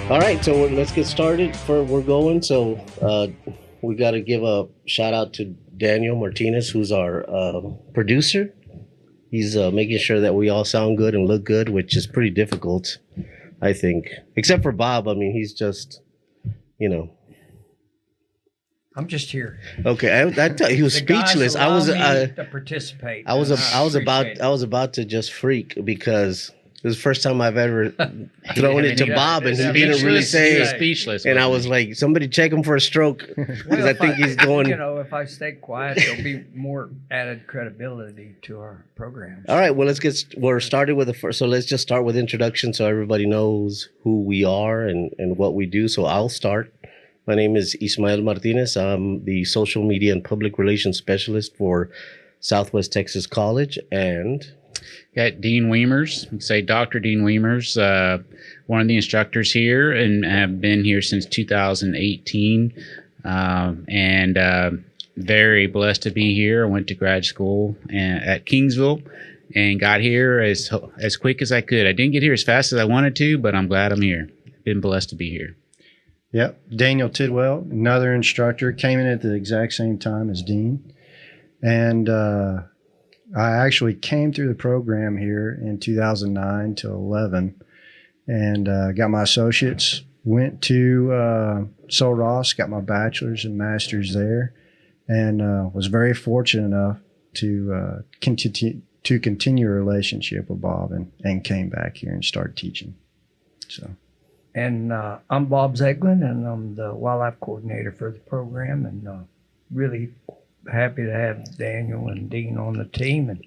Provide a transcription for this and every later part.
All right, so let's get started. We're going. So we got to give a shout out to Daniel Martinez, who's our producer. He's making sure that we all sound good and look good, which is pretty difficult, I think. Except for Bob. I mean, he's just, you know. I'm just here. Okay, he was speechless. I was to participate. I was about to just freak because it was the first time I've ever thrown it to Bob, and he didn't really say. He was speechless. And I was like, somebody check him for a stroke, because I think he's going. You know, if I stay quiet, there'll be more added credibility to our programs. All right, well, we're started with the first, so let's just start with introduction so everybody knows who we are and what we do. So I'll start. My name is Ismael Martinez. I'm the social media and public relations specialist for Southwest Texas College, and got Dean Wiemers. We say Dr. Dean Wiemers, one of the instructors here, and have been here since 2018. And very blessed to be here. I went to grad school at Kingsville and got here as quick as I could. I didn't get here as fast as I wanted to, but I'm glad I'm here. Been blessed to be here. Yep. Daniel Tidwell, another instructor, came in at the exact same time as Dean. And I actually came through the program here in 2009 to 11 and got my associates, went to Sol Ross, got my bachelor's and master's there, and was very fortunate enough to continue a relationship with Bob and came back here and started teaching. So. And I'm Bob Zaiglin, and I'm the wildlife coordinator for the program, and really happy to have Daniel and Dean on the team. And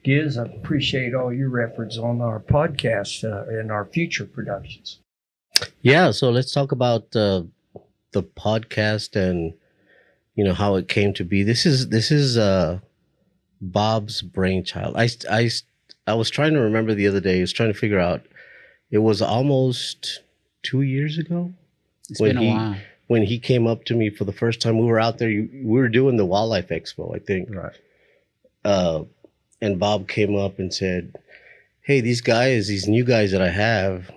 Giz, I appreciate all your efforts on our podcast and our future productions. Yeah, so let's talk about the podcast and how it came to be. This is Bob's brainchild. I was trying to remember the other day. I was trying to figure out. It was almost 2 years ago. It's been a while. When he came up to me for the first time. We were out there. We were doing the Wildlife Expo, I think. Right. And Bob came up and said, "Hey, these new guys that I have,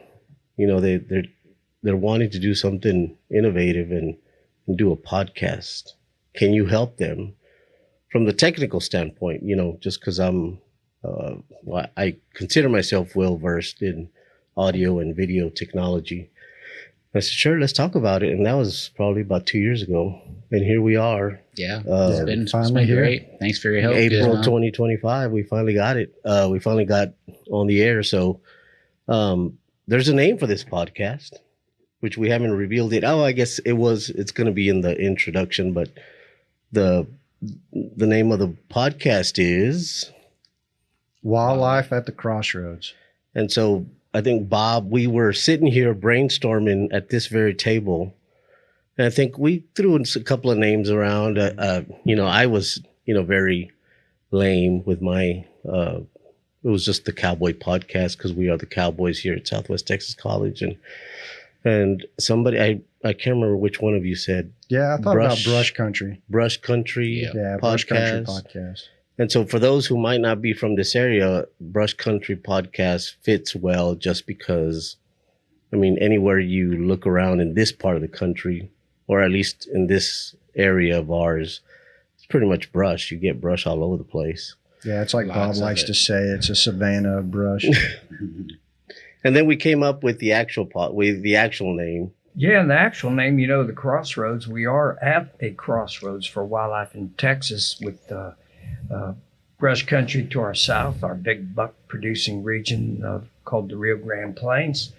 they're wanting to do something innovative and do a podcast. Can you help them from the technical standpoint? Just because I consider myself well versed in audio and video technology." I said, "Sure, let's talk about it." And that was probably about 2 years ago. And here we are. Yeah, it's been great. Thanks for your help. April 2025, we finally got it. We finally got on the air. So there's a name for this podcast, which we haven't revealed it. I guess it's going to be in the introduction, but the name of the podcast is Wildlife at the Crossroads. And so I think, Bob, we were sitting here brainstorming at this very table, and I think we threw in a couple of names around. I was, very lame with my, it was just the Cowboy Podcast because we are the Cowboys here at Southwest Texas College. And somebody, I can't remember which one of you said. Yeah, I thought about Brush Country. Brush Country Yeah, Brush Country Podcast. And so for those who might not be from this area, Brush Country Podcast fits well just because, anywhere you look around in this part of the country, or at least in this area of ours, it's pretty much brush. You get brush all over the place. Yeah, it's like Bob likes to say, it's a savanna of brush. And then we came up with the actual name. Yeah, and the actual name, the Crossroads. We are at a crossroads for wildlife in Texas with brush country to our south, our big buck producing region called the Rio Grande Plains.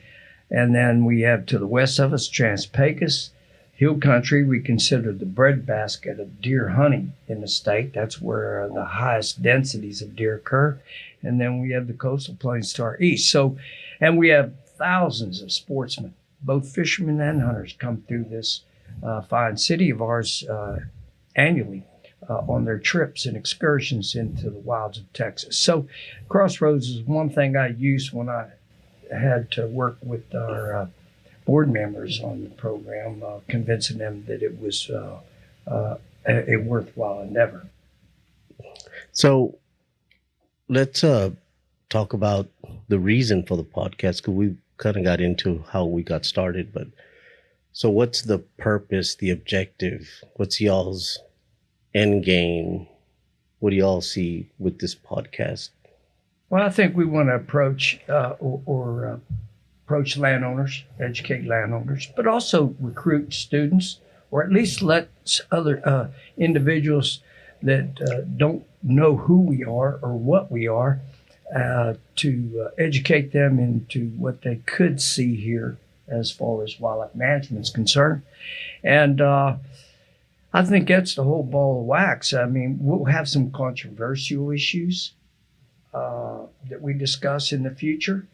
And then we have to the west of us, Trans-Pecos Hill Country. We consider the breadbasket of deer hunting in the state. That's where the highest densities of deer occur. And then we have the coastal plains to our east. And we have thousands of sportsmen, both fishermen and hunters, come through this fine city of ours annually. On their trips and excursions into the wilds of Texas. So Crossroads is one thing I used when I had to work with our board members on the program, convincing them that it was a worthwhile endeavor. So let's talk about the reason for the podcast, kind of got into how we got started, but so what's the purpose, the objective? What's y'all's end game? What do y'all see with this podcast? Well, I think we want to approach approach landowners, educate landowners, but also recruit students, or at least let other individuals that don't know who we are or what we are, to educate them into what they could see here as far as wildlife management is concerned. And I think that's the whole ball of wax. I mean, we'll have some controversial issues that we discuss in the future.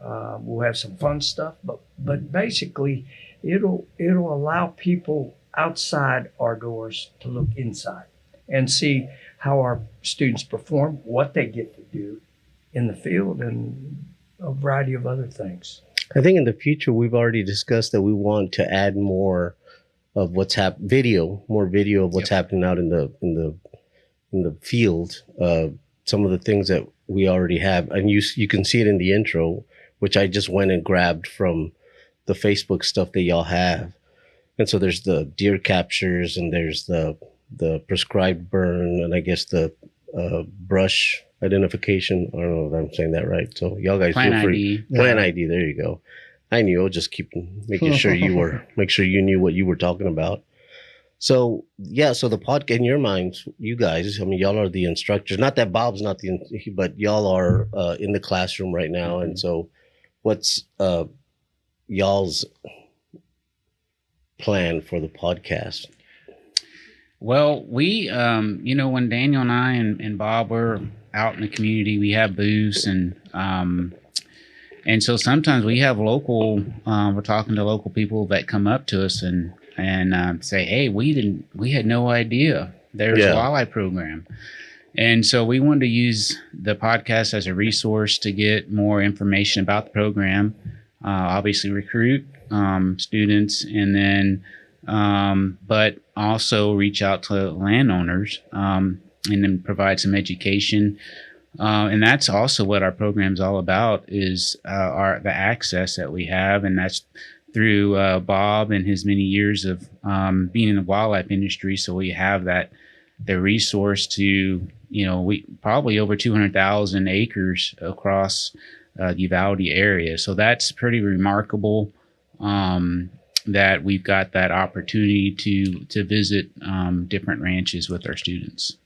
We'll have some fun stuff, but basically it'll allow people outside our doors to look inside and see how our students perform, what they get to do in the field, and a variety of other things. I think in the future, we've already discussed that we want to add more of what's more video of what's happening out in the field. Some of the things that we already have, and you can see it in the intro, which I just went and grabbed from the Facebook stuff that y'all have. And so there's the deer captures, and there's the prescribed burn, and I guess the brush identification. I don't know if I'm saying that right. So y'all guys Plan feel free. ID. Plan ID. There you go. I knew. I'll just keep making sure make sure you knew what you were talking about. So yeah. So the podcast, in your minds, you guys, I mean, y'all are the instructors. Not that Bob's not but y'all are in the classroom right now. And so what's y'all's plan for the podcast? Well, we, when Daniel and I and Bob were out in the community, we have booths, and so sometimes we have we're talking to local people that come up to us and say, hey, we had no idea there's a wildlife program. And so we wanted to use the podcast as a resource to get more information about the program, obviously recruit students, and then but also reach out to landowners and then provide some education. And that's also what our program's all about, is the access that we have. And that's through Bob and his many years of being in the wildlife industry. So we have the resource to, we probably over 200,000 acres across the Uvalde area. So that's pretty remarkable. That we've got that opportunity to visit different ranches with our students.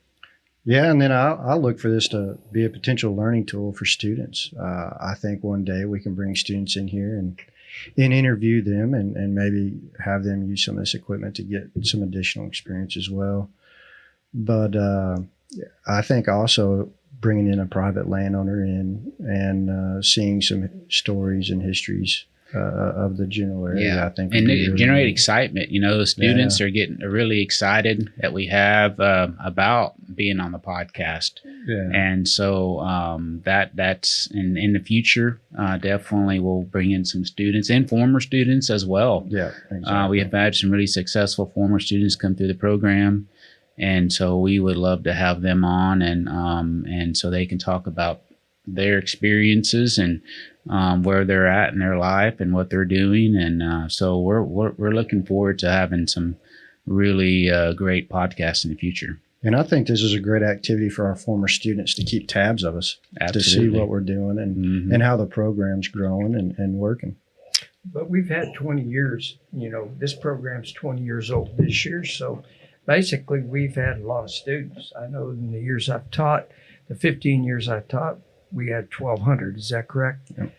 Yeah, and then I'll look for this to be a potential learning tool for students. I think one day we can bring students in here and interview them and maybe have them use some of this equipment to get some additional experience as well. But I think also bringing in a private landowner and seeing some stories and histories of the general area, I think, and really generate excitement. The students are getting really excited that we have about being on the podcast, and so that's in the future. Definitely, we'll bring in some students and former students as well. Yeah, exactly. We have had some really successful former students come through the program, and so we would love to have them on, and so they can talk about their experiences and where they're at in their life and what they're doing. And so we're looking forward to having some really great podcasts in the future. And I think this is a great activity for our former students to keep tabs of us, Absolutely. To see what we're doing and how the program's growing and working. But we've had 20 years, this program's 20 years old this year. So basically we've had a lot of students. I know in the years I've taught, the 15 years I've taught, we had 1,200. Is that correct? Yep.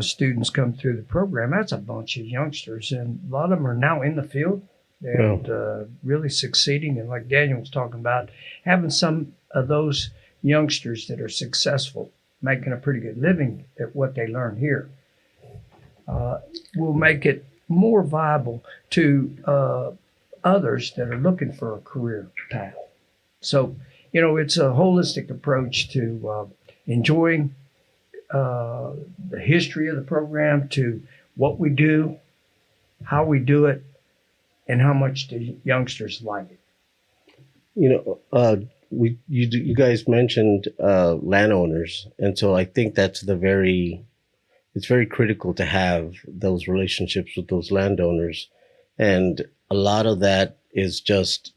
Students come through the program. That's a bunch of youngsters, and a lot of them are now in the field and really succeeding. And like Daniel was talking about, having some of those youngsters that are successful, making a pretty good living at what they learn here, will make it more viable to others that are looking for a career path. So, it's a holistic approach to enjoying the history of the program, to what we do, how we do it, and how much the youngsters like it. You guys mentioned landowners, and so I think that's the very it's very critical to have those relationships with those landowners. And a lot of that is just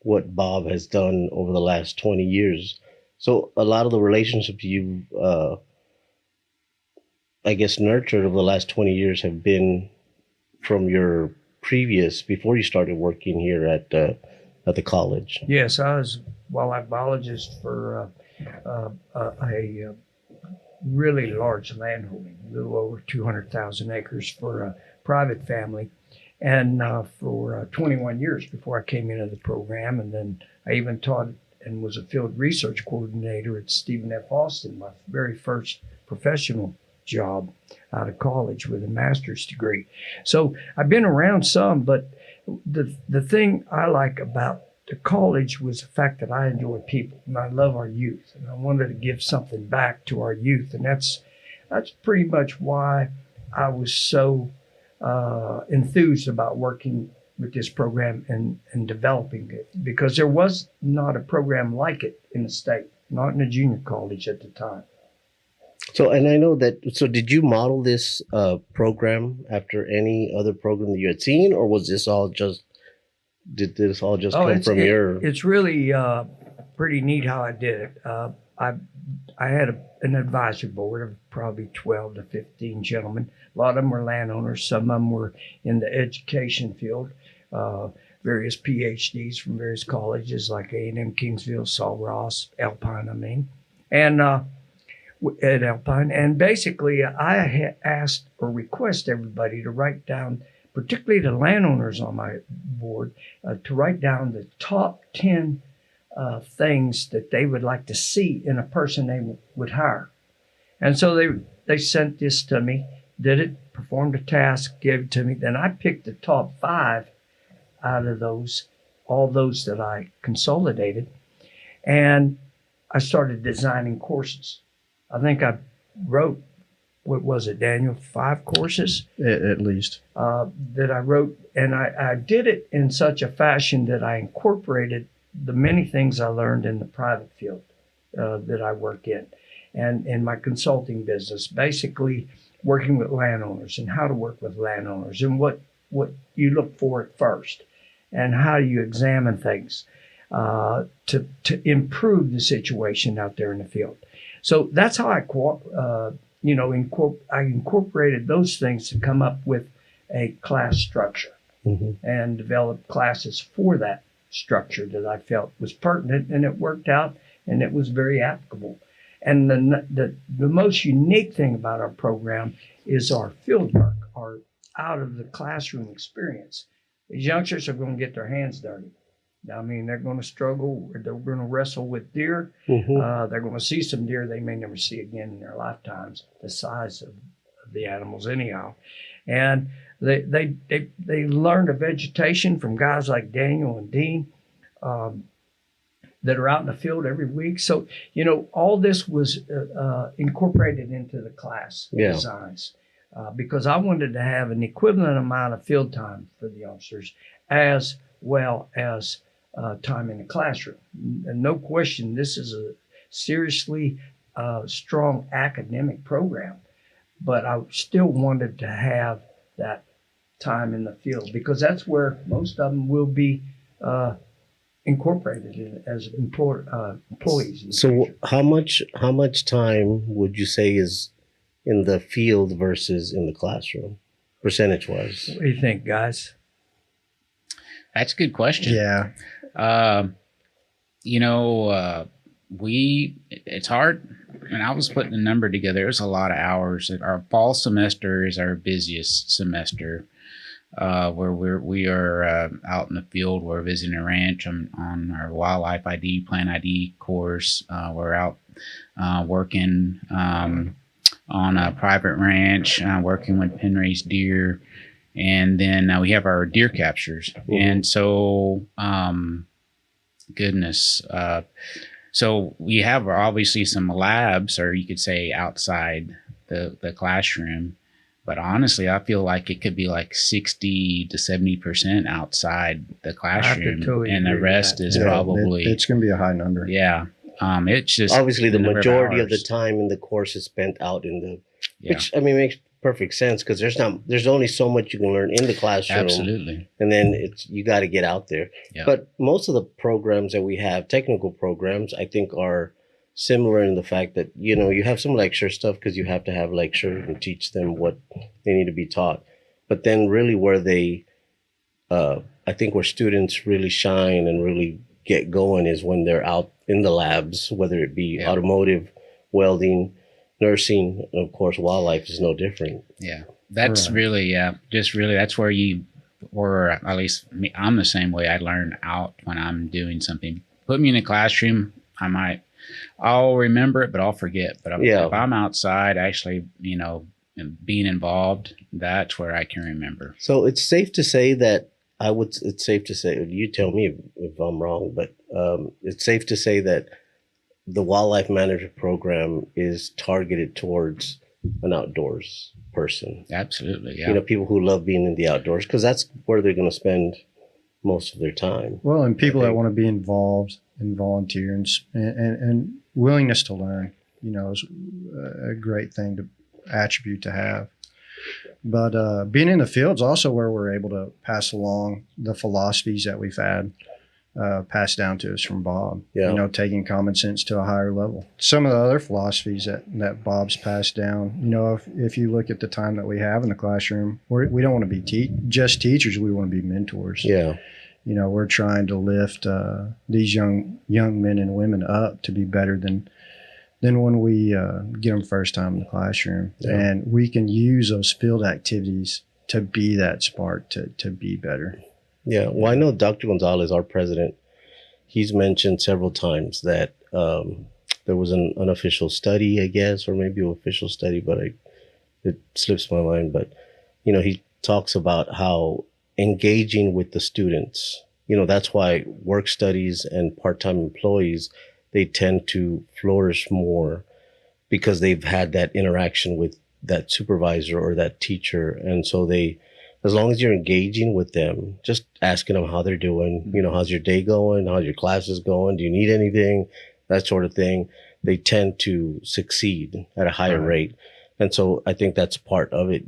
what Bob has done over the last 20 years. So a lot of the relationships you've, I guess, nurtured over the last 20 years have been from your previous, before you started working here at the college. Yes, I was wildlife biologist for a really large landholding, a little over 200,000 acres for a private family, and for 21 years before I came into the program. And then I even taught and was a field research coordinator at Stephen F. Austin, my very first professional job out of college with a master's degree. So I've been around some, but the thing I like about the college was the fact that I enjoy people and I love our youth, and I wanted to give something back to our youth. And that's pretty much why I was so enthused about working with this program and developing it, because there was not a program like it in the state, not in a junior college at the time. So, and I know that, so did you model this program after any other program that you had seen, or was this all just, did this all just come from your? It's really pretty neat how I did it. I had an advisory board of probably 12 to 15 gentlemen. A lot of them were landowners. Some of them were in the education field, various PhDs from various colleges like A&M Kingsville, Saul Ross, Alpine, and at Alpine. And basically, I asked or request everybody to write down, particularly the landowners on my board, to write down the top 10 things that they would like to see in a person they would hire. And so they sent this to me, did it, performed a task, gave it to me. Then I picked the top 5 out of those, all those that I consolidated. And I started designing courses. I think I wrote, what was it, Daniel, 5 courses? At least. That I wrote. And I did it in such a fashion that I incorporated the many things I learned in the private field that I work in, and in my consulting business, basically working with landowners and how to work with landowners and what you look for at first and how you examine things to improve the situation out there in the field. So that's how I incorporated those things to come up with a class structure and develop classes for that structure that I felt was pertinent, and it worked out, and it was very applicable. And the most unique thing about our program is our field work, our out of the classroom experience. These youngsters are going to get their hands dirty. I mean, they're going to struggle. They're going to wrestle with deer. They're going to see some deer they may never see again in their lifetimes, the size of the animals anyhow. And they learn the vegetation from guys like Daniel and Dean that are out in the field every week. So, all this was incorporated into the class designs because I wanted to have an equivalent amount of field time for the youngsters as well as time in the classroom. And no question, this is a seriously strong academic program, but I still wanted to have that time in the field because that's where most of them will be incorporated in as employees. So how much time would you say is in the field versus in the classroom, percentage-wise? What do you think, guys? That's a good question. Yeah. It's hard. When I was putting the number together, there's a lot of hours. Our fall semester is our busiest semester, where we are out in the field. We're visiting a ranch on our wildlife ID, plant ID course. We're out working on a private ranch, working with pen-raised deer. And then we have our deer captures. And so, so we have obviously some labs, or you could say outside the classroom. But honestly, I feel like it could be like 60 to 70% outside the classroom. And the rest is probably... It's going to be a high number. Yeah. It's just... Obviously, the majority of the time in the course is spent out in Yeah. Which, I mean, makes perfect sense because there's only so much you can learn in the classroom. Absolutely. And then you got to get out there. Yeah. But most of the programs that we have, technical programs, I think are similar in the fact that, you have some lecture stuff because you have to have lecture and teach them what they need to be taught. But then really where I think where students really shine and really get going is when they're out in the labs, whether it be automotive, welding, nursing, and of course, wildlife is no different. Yeah, that's really, that's where or at least me, I'm the same way. I learn out when I'm doing something. Put me in a classroom, I'll remember it, but I'll forget. But if I'm outside, actually, being involved, that's where I can remember. So it's safe to say that it's safe to say, you tell me if I'm wrong, but it's safe to say that the wildlife manager program is targeted towards an outdoors person. Absolutely, yeah. People who love being in the outdoors because that's where they're going to spend most of their time. Well, and people that want to be involved and volunteer and willingness to learn, is a great thing to attribute to have. But being in the field is also where we're able to pass along the philosophies that we've had passed down to us from Bob. Yeah. Taking common sense to a higher level. Some of the other philosophies that Bob's passed down, if you look at the time that we have in the classroom, we don't want to be just teachers. We want to be mentors. Yeah. We're trying to lift these young men and women up to be better than when we get them first time in the classroom. Yeah. And we can use those field activities to be that spark to be better. Yeah. Well, I know Dr. Gonzalez, our president, he's mentioned several times that there was an unofficial study, I guess, or maybe an official study, but it slips my mind. But, he talks about how engaging with the students, that's why work studies and part-time employees, they tend to flourish more because they've had that interaction with that supervisor or that teacher. And so as long as you're engaging with them, just asking them how they're doing, how's your day going? How's your classes going? Do you need anything? That sort of thing. They tend to succeed at a higher rate. And so I think that's part of it.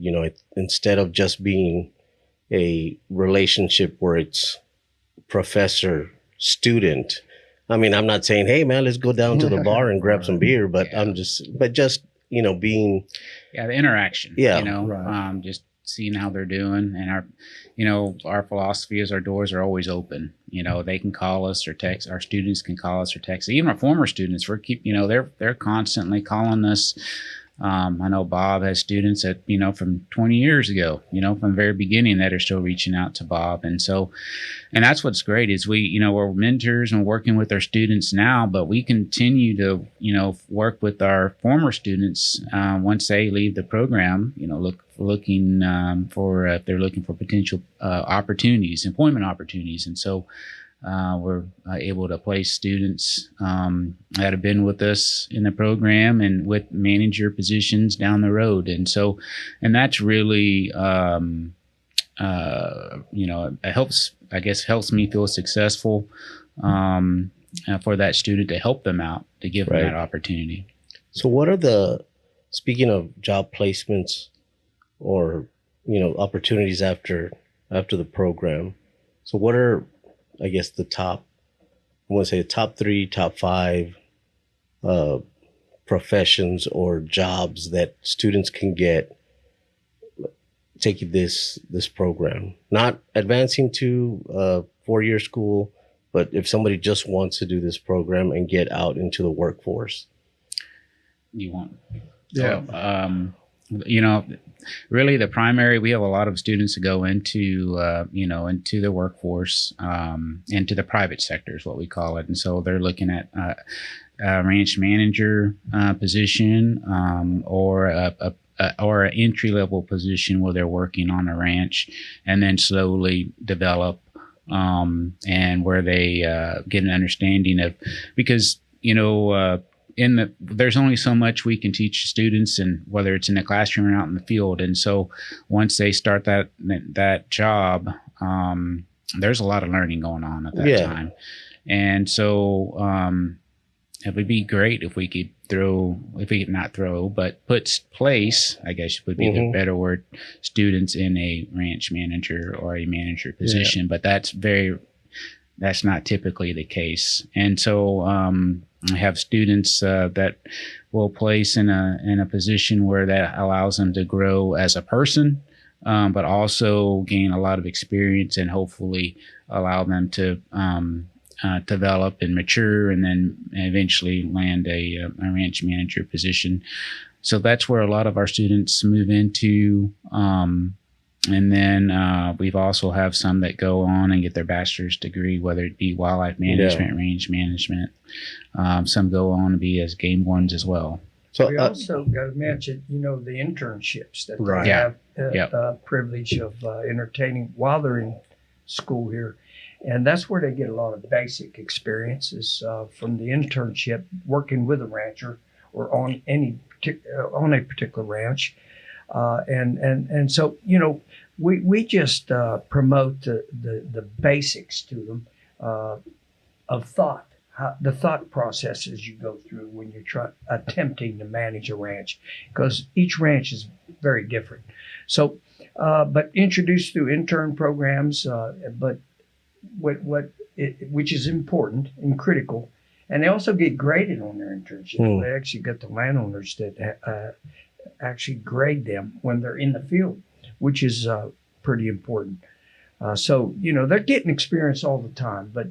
Instead of just being a relationship where it's professor student. I mean, I'm not saying, hey man, let's go down to the bar and grab some beer, but being the interaction. Yeah. Just seeing how they're doing, and our philosophy is our doors are always open. They can call us or text. Our students can call us or text. Even our former students, they're constantly calling us. I know Bob has students that, from 20 years ago, from the very beginning that are still reaching out to Bob. And that's what's great is we're mentors and working with our students now, but we continue to, work with our former students once they leave the program, looking for, if they're looking for potential opportunities, employment opportunities. And so we're able to place students that have been with us in the program and with manager positions down the road. And that's really, it helps me feel successful for that student to help them out, to give them that opportunity. So what are speaking of job placements or, opportunities after the program, so what are, I guess, the top 3, top 5 professions or jobs that students can get taking this program? Not advancing to 4-year school, but if somebody just wants to do this program and get out into the workforce. You want? Yeah. Really the primary, we have a lot of students that go into, into the workforce, into the private sector is what we call it. And so they're looking at a ranch manager position or an entry-level position where they're working on a ranch and then slowly develop and where they get an understanding of, because, there's only so much we can teach students, and whether it's in the classroom or out in the field. And so once they start that job, there's a lot of learning going on at that time. And so, it would be great if we could place, I guess would be the better word, students in a ranch manager or a manager position. But that's not typically the case. And so I have students that will place in a position where that allows them to grow as a person, but also gain a lot of experience and hopefully allow them to develop and mature, and then eventually land a ranch manager position. So that's where a lot of our students move into. And then we've also have some that go on and get their bachelor's degree, whether it be wildlife management, range management. Some go on to be as game wardens as well. So we also got to mention, the internships that they have the privilege of entertaining while they're in school here. And that's where they get a lot of basic experiences from the internship, working with a rancher or on a particular ranch. And so, we just promote the basics to them of thought, the thought processes you go through when you're attempting to manage a ranch, because each ranch is very different. So, but introduced through intern programs, but which is important and critical. And they also get graded on their internships. They actually get the landowners that actually grade them when they're in the field, which is pretty important. So, they're getting experience all the time. But,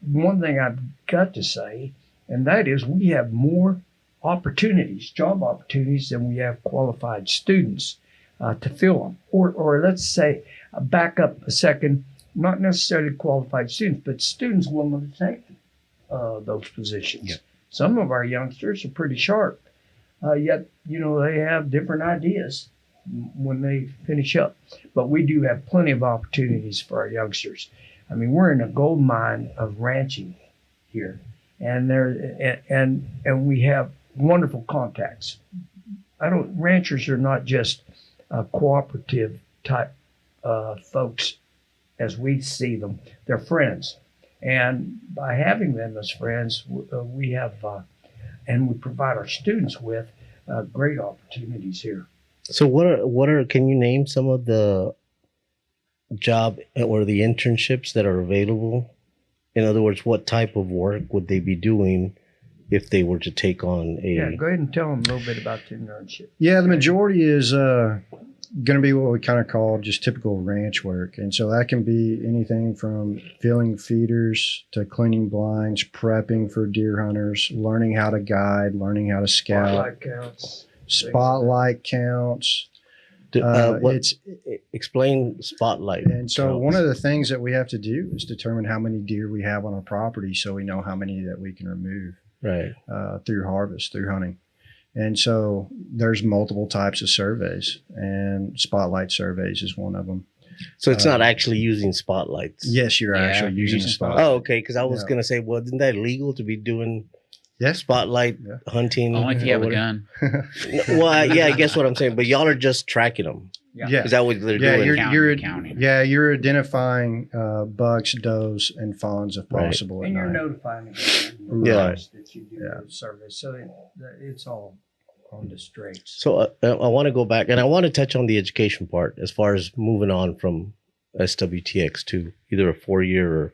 one thing I've got to say, and that is we have more opportunities, job opportunities, than we have qualified students to fill them. Or let's say, back up a second, not necessarily qualified students, but students willing to take those positions. Yep. Some of our youngsters are pretty sharp. Yet, they have different ideas when they finish up. But we do have plenty of opportunities for our youngsters. I mean, we're in a gold mine of ranching here, and we have wonderful contacts. Ranchers are not just cooperative type folks as we see them. They're friends, and by having them as friends, we have. And we provide our students with great opportunities here. So what are can you name some of the job or the internships that are available? In other words, what type of work would they be doing if they were to take on a... Yeah, go ahead and tell them a little bit about the internship. Yeah, the majority is going to be what we kind of call just typical ranch work. And so that can be anything from filling feeders to cleaning blinds, prepping for deer hunters, learning how to guide, learning how to scout. Spotlight counts. Explain spotlight. And so one of the things that we have to do is determine how many deer we have on our property so we know how many that we can remove through harvest, through hunting. And so there's multiple types of surveys, and spotlight surveys is one of them. So it's not actually using spotlights. Yes, you're actually using a spotlight. Oh, okay. Because I was going to say, well, isn't that illegal to be doing spotlight hunting? Only if you have a gun. Well, I guess what I'm saying. But y'all are just tracking them. Yeah. Is that what they're doing? You're identifying bucks, does, and fawns if possible. And you're notifying them that you do the survey. So it's all on the straights. So I want to go back, and I want to touch on the education part as far as moving on from SWTX to either a 4-year or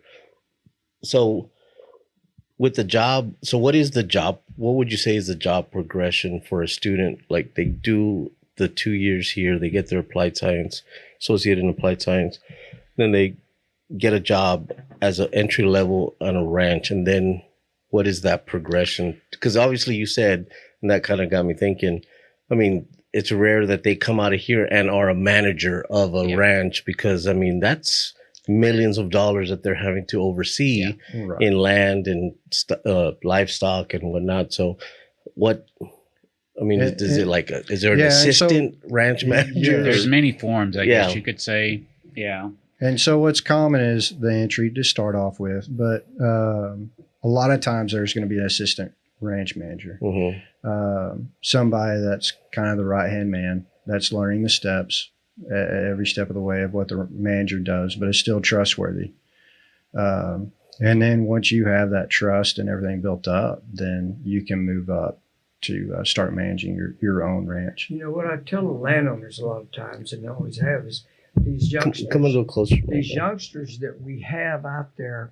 so. With the job, so what is the job? What would you say is the job progression for a student? Like they do the 2 years here, they get their applied science, associate in applied science, then they get a job as an entry level on a ranch, and then what is that progression? Because obviously you said, and that kind of got me thinking, I mean, it's rare that they come out of here and are a manager of a ranch, because I mean, that's millions of dollars that they're having to oversee in land and livestock and whatnot. So what, I mean, is it like is there an assistant ranch manager? There's many forms, I guess you could say. Yeah. And so what's common is the entry to start off with, but a lot of times there's going to be an assistant ranch manager, somebody that's kind of the right-hand man that's learning the steps, every step of the way of what the manager does, but is still trustworthy. And then once you have that trust and everything built up, then you can move up to start managing your own ranch. You know what I tell the landowners a lot of times, and they always have, is these youngsters. Come a little closer. These youngsters that we have out there,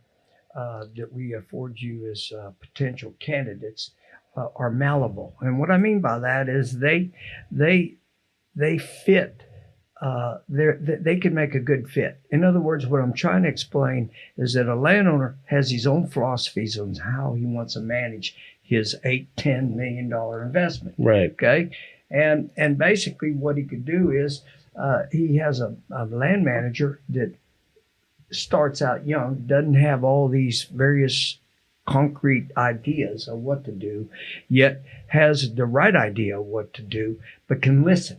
that we afford you as potential candidates, are malleable. And what I mean by that is they fit. They can make a good fit. In other words, what I'm trying to explain is that a landowner has his own philosophies on how he wants to manage his $8-10 million investment. Right. Okay. And basically what he could do is he has a land manager that starts out young, doesn't have all these various concrete ideas of what to do, yet has the right idea of what to do, but can listen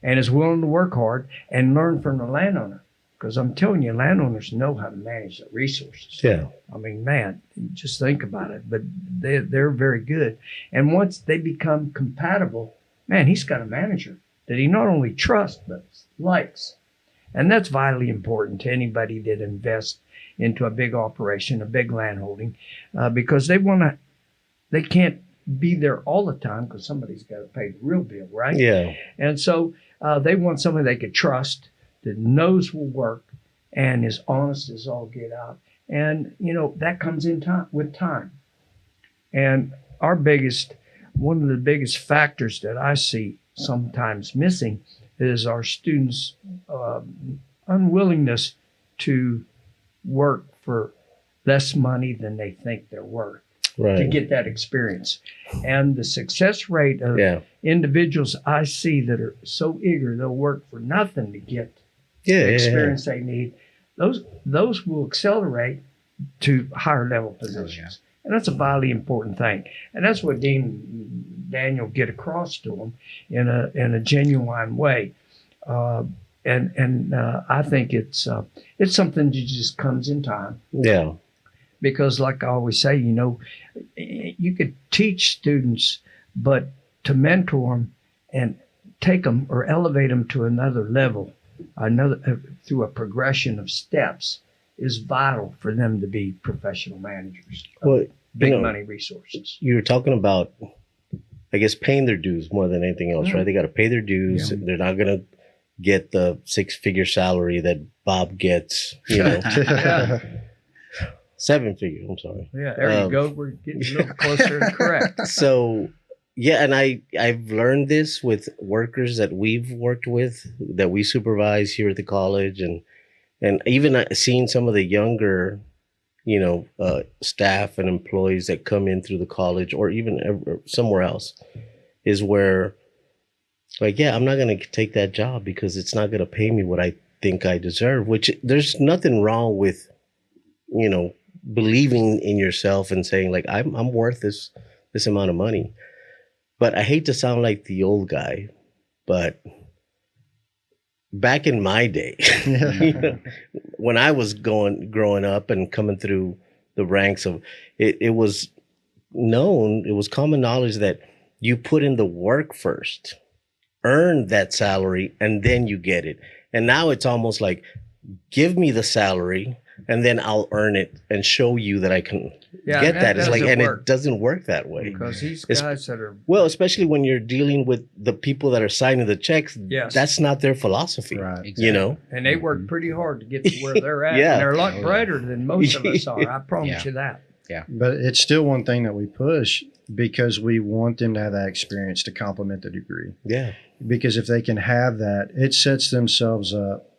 and is willing to work hard and learn from the landowner. Because I'm telling you, landowners know how to manage their resources. Yeah. I mean, man, just think about it. But they're very good. And once they become compatible, man, he's got a manager that he not only trusts, but likes. And that's vitally important to anybody that invests into a big operation, a big land holding, because they can't be there all the time because somebody's got to pay the real bill, right? Yeah. And so they want somebody they could trust, that knows will work and is honest as all get out. And, that comes in time with time. And one of the biggest factors that I see sometimes missing is our students' unwillingness to work for less money than they think they're worth. Right. To get that experience. And the success rate of individuals I see that are so eager, they'll work for nothing to get the experience they need. Those will accelerate to higher level positions. And that's a vitally important thing. And that's what Dean and Daniel get across to them in a genuine way. And I think it's something that just comes in time. Yeah. Because like I always say, you could teach students, but to mentor them and take them or elevate them to another level, through a progression of steps, is vital for them to be professional managers of big money resources. You were talking about, I guess, paying their dues more than anything else, right? They got to pay their dues. Yeah. They're not going to get the 6-figure salary that Bob gets, Yeah. 7-figure, I'm sorry. Yeah, there you go. We're getting a little closer to correct. So, yeah, and I've learned this with workers that we've worked with, that we supervise here at the college, and even seeing some of the younger, staff and employees that come in through the college or even somewhere else, is where, like, I'm not going to take that job because it's not going to pay me what I think I deserve, which there's nothing wrong with, believing in yourself and saying, like, I'm worth this amount of money. But I hate to sound like the old guy, but back in my day, when I was growing up and coming through the ranks of it was common knowledge that you put in the work first, earn that salary, and then you get it. And now it's almost like, give me the salary and then I'll earn it and show you that I can get that. It's like, and it doesn't work that way. Because these guys that are... Well, especially when you're dealing with the people that are signing the checks, that's not their philosophy, right? Exactly. And they work pretty hard to get to where they're at. And they're a lot brighter than most of us are. I promise you that. Yeah. But it's still one thing that we push because we want them to have that experience to complement the degree. Yeah. Because if they can have that, it sets themselves up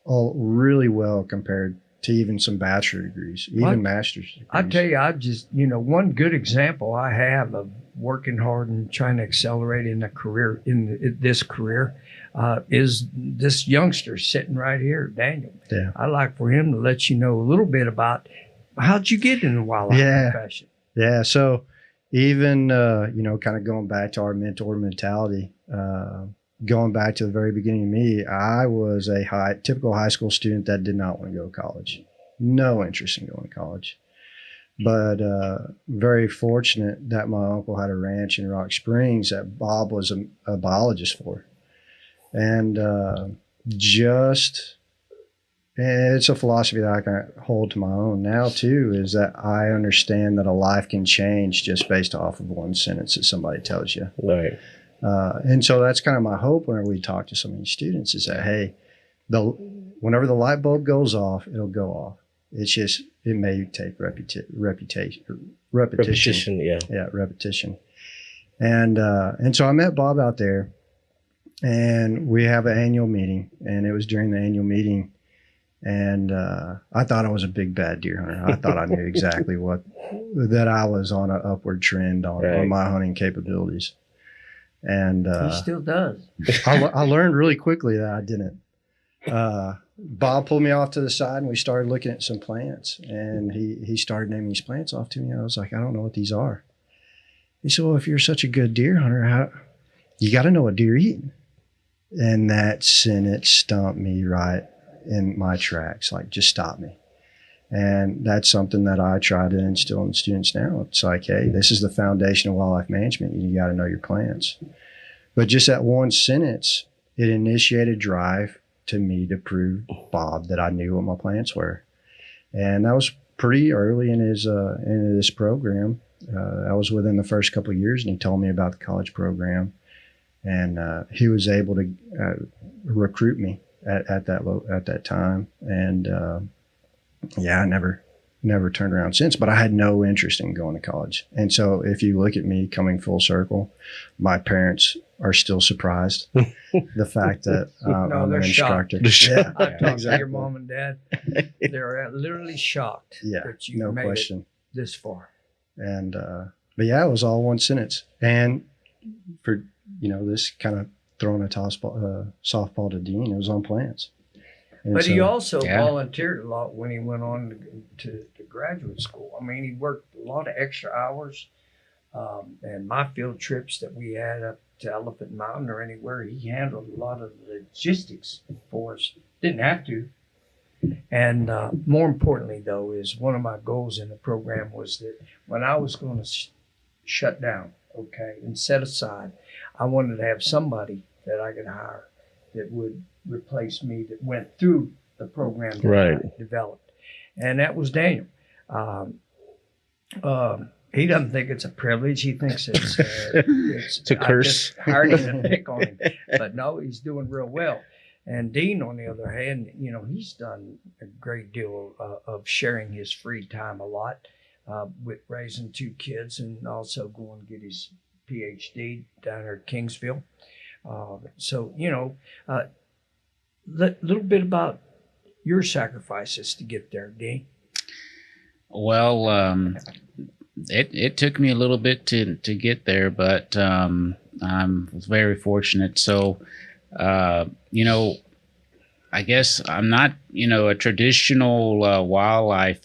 all really well compared to even some bachelor degrees, even master's degrees. I tell you, I just, one good example I have of working hard and trying to accelerate in this career, is this youngster sitting right here, Daniel. Yeah. I'd like for him to let you know a little bit about how'd you get in the wildlife profession? Yeah. So even, kind of going back to our mentor mentality, going back to the very beginning of me, I was a typical high school student that did not want to go to college. No interest in going to college. But very fortunate that my uncle had a ranch in Rock Springs that Bob was a biologist for. And just And it's a philosophy that I can hold to my own now too, is that I understand that a life can change just based off of one sentence that somebody tells you. Right. And so that's kind of my hope whenever we talk to some of these students is that, hey, whenever the light bulb goes off, it'll go off. It's just, it may take repetition. Yeah. Yeah, repetition. And so I met Bob out there, and we have an annual meeting, and it was during the annual meeting. And I thought I was a big bad deer hunter. I thought I knew exactly that I was on an upward trend on my hunting capabilities. And he still does. I learned really quickly that I didn't. Bob pulled me off to the side, and we started looking at some plants. And he started naming these plants off to me. I was like, I don't know what these are. He said, well, if you're such a good deer hunter, you got to know what deer eat. And that sentence stumped me right in my tracks, like, just stop me. And that's something that I try to instill in students now. It's like, hey, this is the foundation of wildlife management. You got to know your plants. But just that one sentence, it initiated drive to me to prove Bob that I knew what my plants were. And that was pretty early in into this program. I was within the first couple of years, and he told me about the college program. And he was able to recruit me at that time, and I never turned around since. But I had no interest in going to college, and so if you look at me coming full circle, my parents are still surprised the fact that I'm an instructor. Yeah, I talked to your mom and dad; they're literally shocked that you made it this far. And but yeah, it was all one sentence, and for this kind of throwing a softball to Dean, it was on plants. And but he also volunteered a lot when he went on to graduate school. I mean, he worked a lot of extra hours. And my field trips that we had up to Elephant Mountain or anywhere, he handled a lot of logistics for us. Didn't have to. And more importantly, though, is one of my goals in the program was that when I was going to shut down, and set aside, I wanted to have somebody that I could hire that would replace me that went through the program that I developed. And that was Daniel. He doesn't think it's a privilege. He thinks it's a curse. I just hired him to pick on him. But no, he's doing real well. And Dean, on the other hand, he's done a great deal of sharing his free time a lot with raising 2 kids and also going to get his PhD down there at Kingsville. So, little bit about your sacrifices to get there, Dean. Well, it took me a little bit to get there, but I was very fortunate. So, I guess I'm not, a traditional wildlife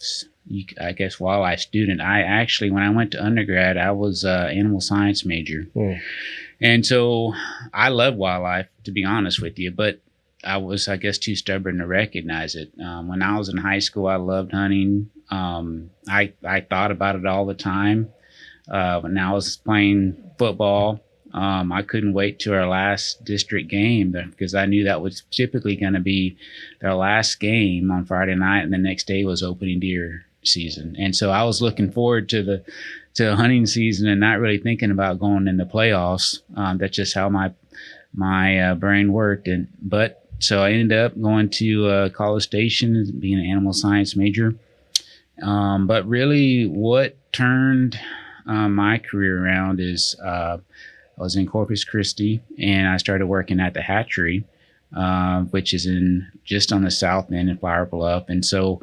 student. I actually, when I went to undergrad, I was an animal science major. And so I love wildlife, to be honest with you, but I was, I guess, too stubborn to recognize it. When I was in high school, I loved hunting. I thought about it all the time. When I was playing football, I couldn't wait to our last district game because I knew that was typically going to be their last game on Friday night, and the next day was opening deer season. And so I was looking forward to hunting season and not really thinking about going in the playoffs. That's just how my brain worked. So I ended up going to College Station, being an animal science major. But really what turned my career around is I was in Corpus Christi, and I started working at the hatchery, which is just on the south end in Flower Bluff. And so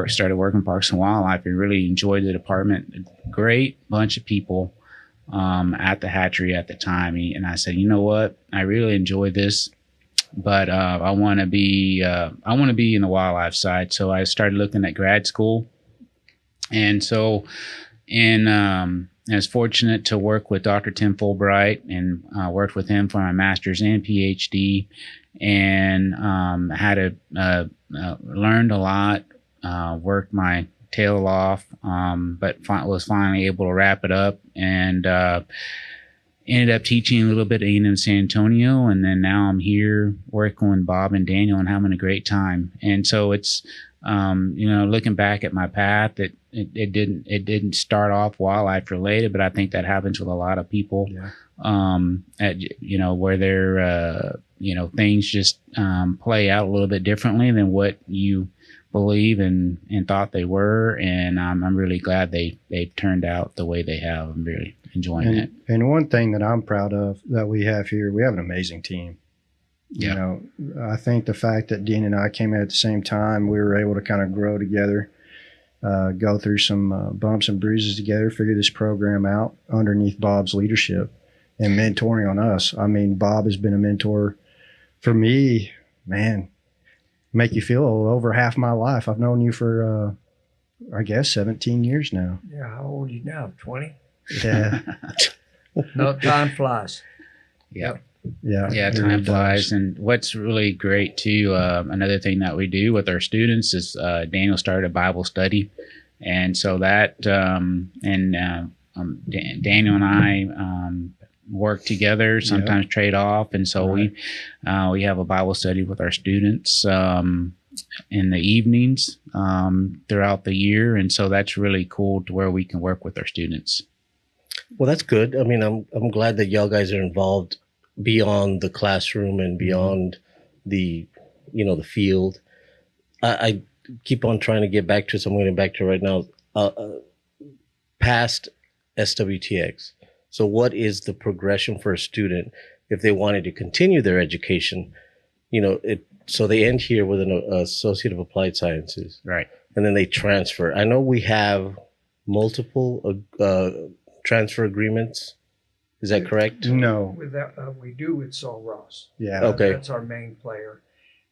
started working Parks and Wildlife and really enjoyed the department. A great bunch of people at the hatchery at the time. And I said, you know what? I really enjoy this, but I want to be in the wildlife side. So I started looking at grad school. And so I was fortunate to work with Dr. Tim Fulbright and worked with him for my master's and PhD, and learned a lot, worked my tail off, but was finally able to wrap it up. And ended up teaching a little bit at A&M San Antonio, and then now I'm here working with Bob and Daniel and having a great time. And so it's, looking back at my path, it didn't start off wildlife related, but I think that happens with a lot of people. Yeah. Where they're, things just play out a little bit differently than what you believe and thought they were. And I'm really glad they've turned out the way they have. I'm really enjoying it. And one thing that I'm proud of that we have here, we have an amazing team. Yeah. I think the fact that Dean and I came in at the same time, we were able to kind of grow together, go through some bumps and bruises together, figure this program out underneath Bob's leadership and mentoring on us. I mean, Bob has been a mentor for me, man, make you feel over half my life. I've known you for, I guess, 17 years now. Yeah, how old are you now? 20? Yeah. No, time flies. Yep. Yeah, time flies. And what's really great too, another thing that we do with our students is Daniel started a Bible study, and so that Daniel and I work together, sometimes trade off, and so we have a Bible study with our students in the evenings throughout the year, and so that's really cool to where we can work with our students. Well, that's good. I mean, I'm glad that y'all guys are involved beyond the classroom and beyond the field. I keep on trying to get back to, so I'm going back to right now, past SWTX. So what is the progression for a student if they wanted to continue their education? So they end here with an Associate of Applied Sciences. Right. And then they transfer. I know we have multiple transfer agreements. Is that correct? No. With that, we do with Sul Ross. Yeah. Okay. That's our main player,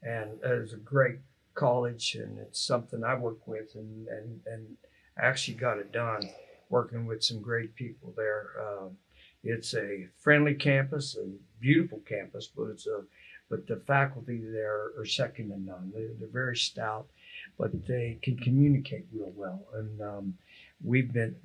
and it's a great college, and it's something I work with, and actually got it done working with some great people there. It's a friendly campus, a beautiful campus, but the faculty there are second to none. They're very stout, but they can communicate real well, and we've been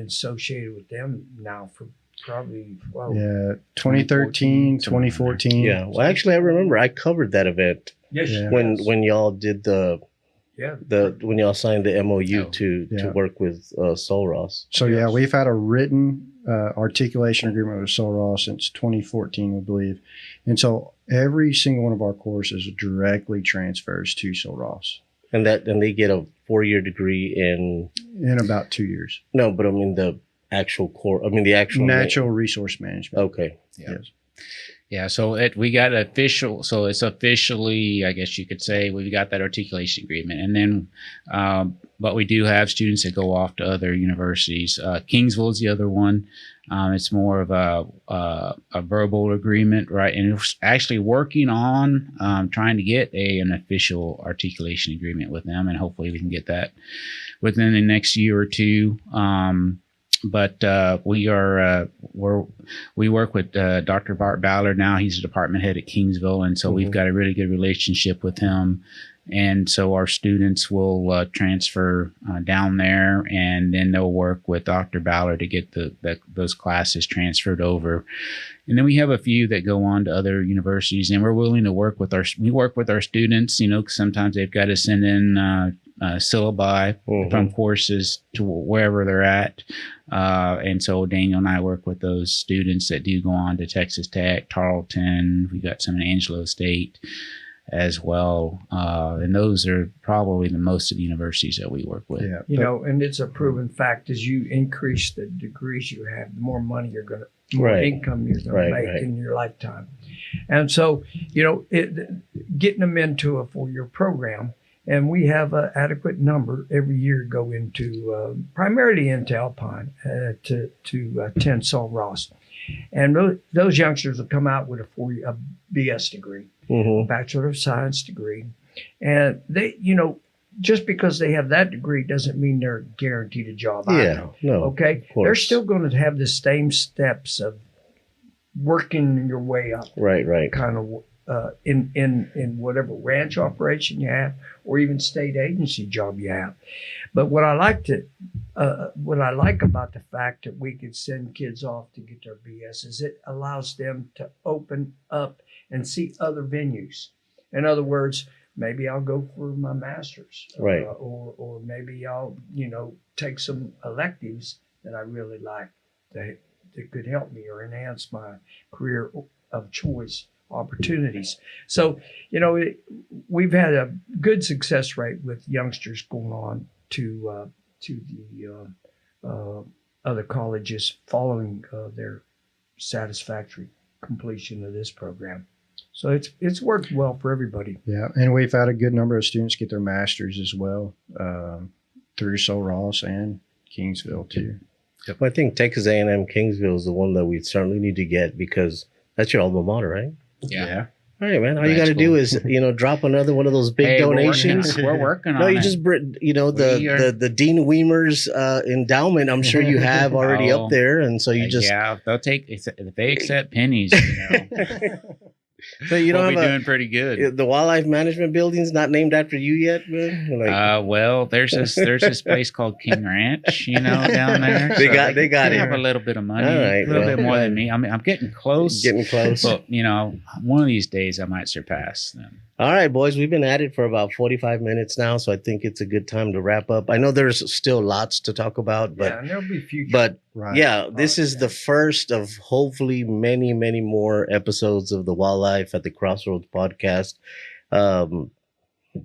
associated with them now for probably 2013, 2014. Yeah. Well, actually, I remember I covered that event. Yes. Yeah. When y'all did when y'all signed the MOU to work with Sul Ross. So we've had a written articulation agreement with Sul Ross since 2014, we believe, and so every single one of our courses directly transfers to Sul Ross. And they get a 4-year degree in about 2 years. No, but I mean the actual core. I mean the actual natural resource management. Okay. Yes. Yeah, so we got official. So it's officially, I guess you could say, we got that articulation agreement, and then, but we do have students that go off to other universities. Kingsville is the other one. It's more of a verbal agreement, right? And we're actually working on trying to get an official articulation agreement with them, and hopefully we can get that within the next year or two. But we work with Dr. Bart Ballard now. He's a department head at Kingsville, and so we've got a really good relationship with him. And so our students will transfer down there, and then they'll work with Dr. Ballard to get those classes transferred over. And then we have a few that go on to other universities, and we're willing to work with our students. 'Cause sometimes they've got to send in syllabi from courses to wherever they're at. And so Daniel and I work with those students that do go on to Texas Tech, Tarleton. We got some in Angelo State as well. And those are probably the most of the universities that we work with. Yeah, and it's a proven fact, as you increase the degrees you have, the more money you're going to, more Right. income you're going to make in your lifetime. And so, getting them into a 4-year program, and we have an adequate number every year go into primarily into Alpine to attend Sul Ross. And those youngsters will come out with a BS degree, Bachelor of Science degree. And they, just because they have that degree doesn't mean they're guaranteed a job. Yeah, no. Okay? They're still going to have the same steps of working your way up. Right. Kind of in whatever ranch operation you have, or even state agency job you have. But what I like about the fact that we could send kids off to get their BS is it allows them to open up and see other venues. In other words, maybe I'll go for my master's, Right. Or maybe I'll take some electives that I really like that could help me or enhance my career of choice opportunities. So, we've had a good success rate with youngsters going on to the other colleges following their satisfactory completion of this program. So it's worked well for everybody. Yeah, and we've had a good number of students get their masters as well through Sul Ross and Kingsville too. I think Texas A&M Kingsville is the one that we certainly need to get because that's your alma mater, right? Yeah. All right, man. All you got to do is, drop another one of those big donations. We're working on it. No, you just, the Dean Wiemers endowment. I'm sure you have already up there, and so you just they'll take if they accept pennies. So you don't we'll be doing pretty good. The wildlife management building's not named after you yet, man. Well, there's this place called King Ranch, down there. They got they it. Have a little bit of money, Right, a little bit more than me. I mean, I'm getting close. But one of these days I might surpass them. All right, boys, we've been at it for about 45 minutes now, so I think it's a good time to wrap up. I know there's still lots to talk about, but and there'll be future. But right. This is the first of hopefully many, many more episodes of the Wildlife at the Crossroads podcast. I'm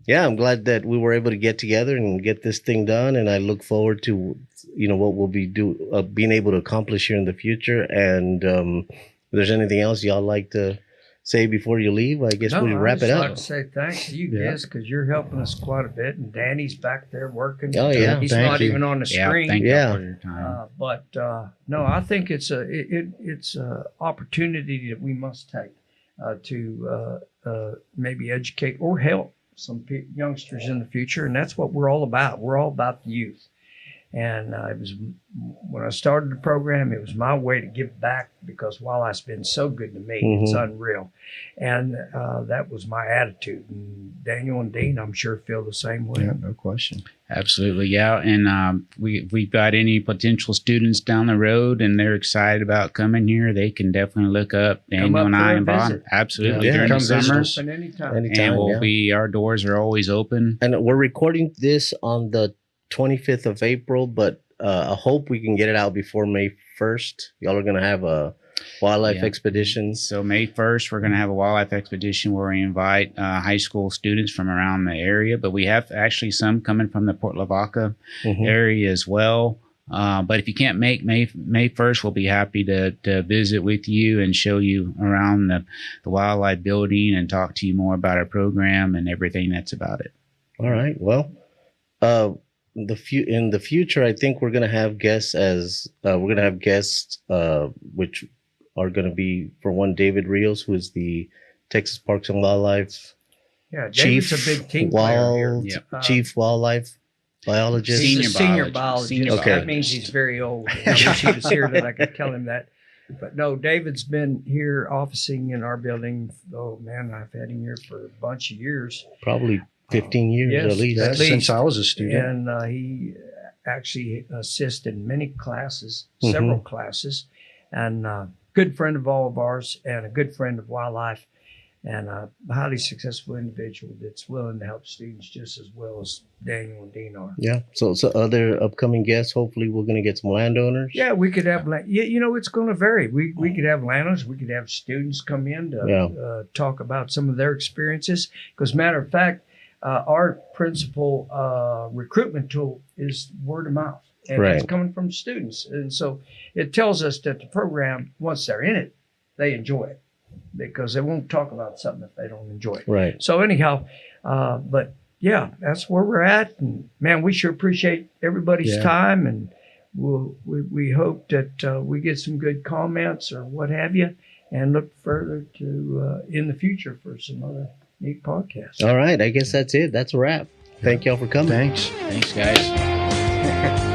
glad that we were able to get together and get this thing done, and I look forward to what we'll be being able to accomplish here in the future. And if there's anything else y'all like to say before you leave, I guess we'll wrap it up. I'd like to say thanks to you guys because you're helping us quite a bit, and Danny's back there working. Oh yeah, he's not even on the screen. Thank you for your time. No, I think it's a opportunity that we must take to maybe educate or help some youngsters in the future, and that's what we're all about. We're all about the youth. And it was when I started the program, it was my way to give back because wildlife's been so good to me. It's unreal. And that was my attitude. And Daniel and Dean, I'm sure, feel the same way. Yeah, no question. Absolutely. Yeah. And we've got any potential students down the road and they're excited about coming here, they can definitely look up Daniel and I and Bob. Absolutely. Yeah, during the summer. Anytime, and our doors are always open. And we're recording this on the 25th of April, but I hope we can get it out before May 1st. Y'all are going to have a wildlife expedition. So May 1st, we're going to have a wildlife expedition where we invite high school students from around the area, but we have actually some coming from the Port Lavaca area as well. But if you can't make May 1st, we'll be happy to visit with you and show you around the wildlife building and talk to you more about our program and everything that's about it. All right. Well, in the future, I think we're gonna have guests which are gonna be, for one, David Rios, who is the Texas Parks and Wildlife David's a big team player here. Chief wildlife biologist, senior biologist. Okay. That means he's very old. I wish he was here that I could tell him that. But no, David's been here officing in our building. Oh man, I've had him here for a bunch of years. Probably 15 years at least. Since I was a student. And he actually assists in many classes, several classes, and good friend of all of ours and a good friend of wildlife and a highly successful individual that's willing to help students just as well as Daniel and Dean are. Yeah. So other upcoming guests, hopefully we're going to get some landowners. Yeah, we could have, it's going to vary. We could have landowners. We could have students come in to talk about some of their experiences. Because matter of fact, our principal recruitment tool is word of mouth, and it's coming from students. And so it tells us that the program, once they're in it, they enjoy it because they won't talk about something if they don't enjoy it. Right. So anyhow, but yeah, that's where we're at. And man, we sure appreciate everybody's time, and we hope that we get some good comments or what have you, and look further to in the future for some other neat podcast. All right. I guess that's it. That's a wrap. Thank y'all for coming. Thanks. Thanks, guys.